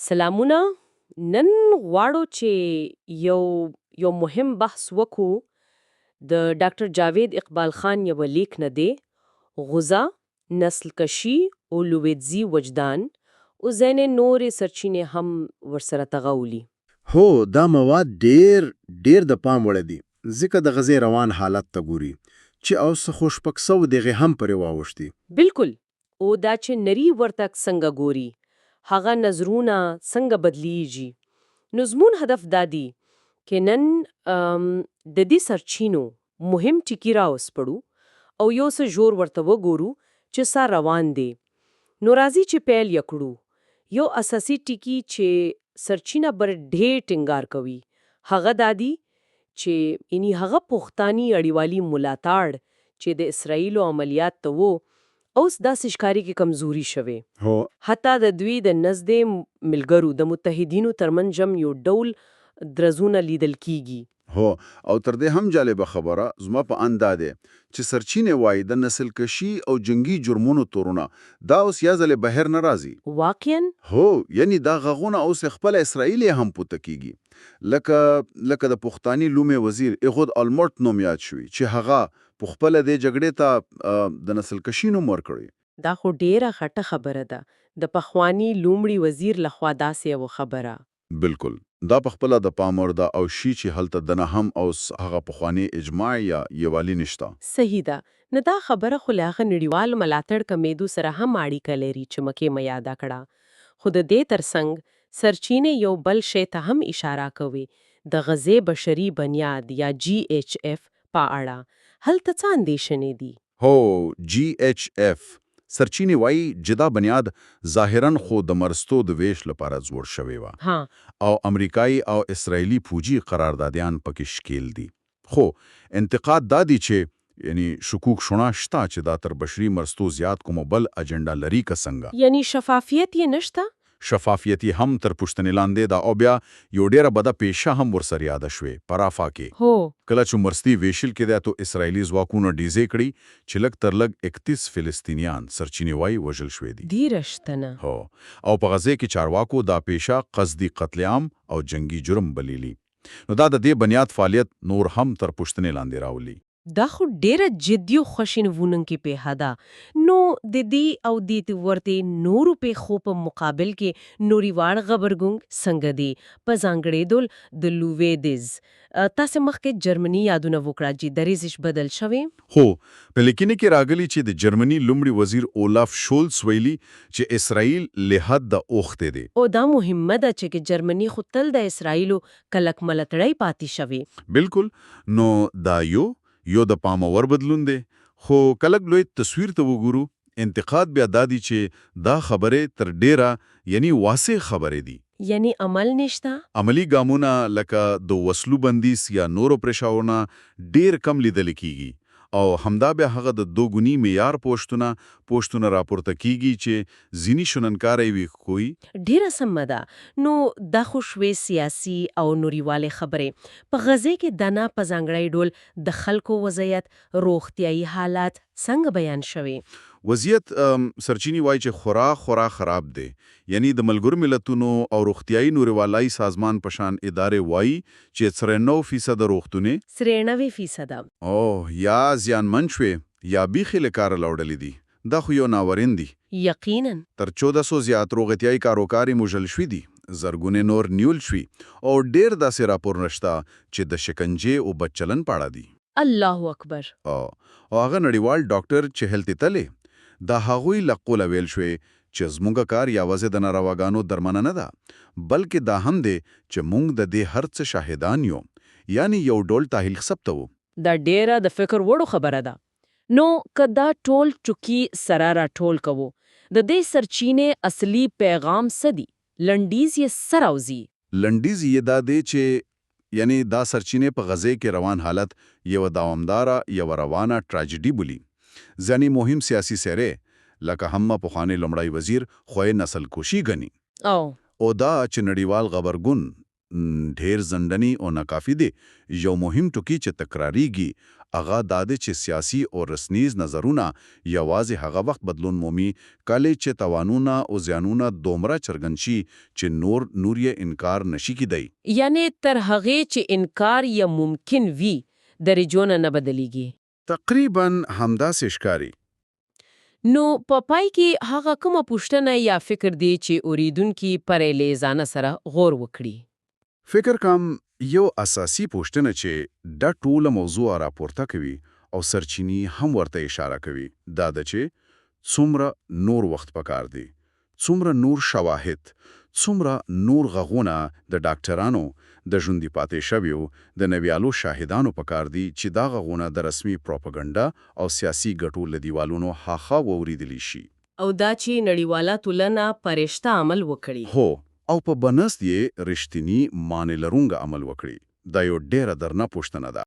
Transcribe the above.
سلامونه. نن غواړو چې یو مهم بحث وکړو د ډاکټر جاوید اقبال خان یو لیک نه دی غذا نسل کشي او لویدزي وجدان او ځینې نورې سرچینې هم ورسره تغولي. هو دا مواد ډیر د پام وړ دي ځکه د غذې روان حالت ته ګوري چې اوس خوشپکسو دغه هم پرې واوښتي. بالکل. او دا چې نری ورتک څنګه ګوري هغه نظرونه څنګه بدلیږي. نو زمون هدف دا دی چې نن د دې سرچینو مهم ټکي راوسپړو او یو څه جوړ ورته وګورو چې سا روان دی. نو راځي چې پیل یکړو. یو اساسي ټکی چې سرچینه بر ډېر ټینګار کوي هغه دادی چې هغه پښتاني اړیوالي ملاتړ چې د اسراییلو عملیات ته وو اوس داسې ښکاري کې کمزوري شوه. هو حتی د دوی د نزدې ملګرو د متحدینو ترمنځ هم یو ډول درزونه لیدل کیږي. هو او تر دې هم جالبه خبره زما په اندازه چې سرچینه وای د نسل کشي او جنگي جرمونو تورونه دا اوس یازل بهر ناراضي. واقعا هو یعنی دا غغونه اوس خپل اسرائیل هم پوت کیږي لکه د پښتاني لومې وزیر اغود المرت نوم یاد شوی چې هغه په خپل د جګړې ته د نسل کشي نوم ورکړي. دا خو ډیره غټه خبره ده. د پخوانی لومړي وزیر لخوا داسې یو خبره. بالکل دا په خپل د پامورده او شي چې هلته دنه هم اوس هغه پخوانی اجماع یا یوالي نشته. صحیح ده. نه دا خبره خو لاغه نړیوال ملاتړ کمیدو سره هم اړیکه لري چې مکه مې یاد کړه. خو د دې ترڅنګ سرچینه یو بل شی ته هم اشاره کوي د غذې بشري بنیاد یا GHF په اړه. هلته څه اندېښنې دي؟ هو GHF سرچینه وای جدا بنیاد ظاهرا خو د مرستو د ویش لپاره جوړ شوی و. ها او امریکایي او اسرایلی فوجي قراردادیان پکې شکیل دي. خو انتقاد دادی چې یعنی شکوک شونه شتا چې دا تر بشري مرستو زیات کوم بل اجنډا لري که څنګه. یعنی شفافیت یې نشته؟ شفافیتی هم تر پښتنې لاندې دا او بیا یو ډیره بده پیشه هم ورسره یاد شوه پرافا کې. هو کله چې مرستي ویشل کې د اسرایلی ځواکونو ډیزې کړي چې لږ تر لږ 31 فلسطینیان سرچینه وای وژل شوې دي. دی رښتنه. هو او په غزه کې چارواکو دا پیشه قصدي قتل عام او جنگي جرم بلیلی. نو دا د دې بنیاد فعالیت نور هم تر پښتنې لاندې راولي. دا خو ډیره جدي او خوشینونکې پیښه ده. نو د دې او د ورته نورو پیښو په مقابل کې نوريوال غبرګون څنګه دی په ځانګړي ډول د لویدز. تاسو مخکې جرمني یادونه وکړه چې دریزش بدل شوی. هو په لیکنه کې راغلی چې د جرمني لومړي وزیر اولاف شولز ویلي چې اسرائیل له حد اوخته دي. او دا مهمه ده چې جرمني خو تل د اسرائیلو کلک ملاتړی پاتې شوی. بالکل. نو دا یو د پامور بدلون دی. خو کلک لوی تصویر ته وګورو انتقاد بیا دادی چې دا خبره تر ډیره یعنی واسع خبره دي. یعنی عمل نشته؟ عملی ګامونه لکه د وسلو بندیز یا نورو پرشاونه ډیر کم لیدل کیږي او همدا بیا هغه د دوګونی معیار پوښتنه راپورته کیږي چې ځینی شننکاري وي کوي. ډیره سم ده. نو د خوشوي سیاسي او نوريواله خبره په غزه کې دنا په ځانګړی ډول د خلکو وضعیت روغتيایي حالات څنګه بیان شوي؟ وضعیت سرچینی وای چې خورا خراب دی. یعنی د ملګرو ملتونو او روغتيایي نوريوالای سازمان پشان ادارې وای چې 93% روغتونه 93% او یا زیانمن شوي یا بیخي لکار لوړلې دي. دا خو یو ناورین دی. یقینا تر 1400 زیات روغتيایي کاروکاري مجل شوي دي. زرګونه نور نیول شوي او ډیر داسې راپور نشتا چې د شکنجه او بچلن پاړه دي. الله اکبر. او هغه نړیوال ډاکټر چې هلته تله دا هغوی لقول ویل شوی چې زموږ کار یوازې د نارواګانو درمنه نه ده بلکې دا هم دی چې موږ د دې هر څه شاهدان یو. یعنی یو ډول تحلیل ثبتو. دا ډیره د فکر وړو خبره ده. نو کدا ټول چکی سره را ټول کوو د دې سرچینه اصلي پیغام سدي لنډیز یې سراوزی. لنډیز یې دا دی چې یعنی دا سرچینه په غزه کې روان حالت یو دوامداره یو روانه ټراجډي بولی. ځنی مهم سیاسي سره لکه هم په خانه لمړای وزیر خوې نسل کوشي غني. او دا چې نړیوال غبرګون ډیر زندنی او ناکافي دی. یو مهم ټکی چې تکراریږي هغه دا دی چې سیاسي او رسنیز نظرونه یوازې هغه وخت بدلون مومي کله چې توانونه او زیانونه دومره څرګند شي چې نور یې انکار نشي کیدی. یعنی تر هغې چې انکار یا ممکن وي درجو نه بدلیږي. تقریبا همداسې ښکاري. نو په پای کې هغه کومه پوښتنه یا فکر دی چې اوریدونکي پرې لیزانه سره غور وکړي؟ فکر کوم یو اساسي پوښتنه چې دا ټوله موضوع راپورته کوي او سرچینی هم ورته اشاره کوي دا ده چې څومره نور وخت پکار دی، څومره نور شواهد، څومره نور غغونه د ډاکټرانو د ژوندي پاتې شویو د نویالو شاهدانو پکار دي چې دا غغونه د رسمي پروپاګاندا او سیاسي ګټو له دیوالونو هاخوا ووریدلی شي. او دا چې نړیواله ټولنه پرېشته عمل وکړي. هو، او په بنست یې رښتینی معنی لرونکي عمل وکړي. دا یو ډېره درنه پوښتنه ده.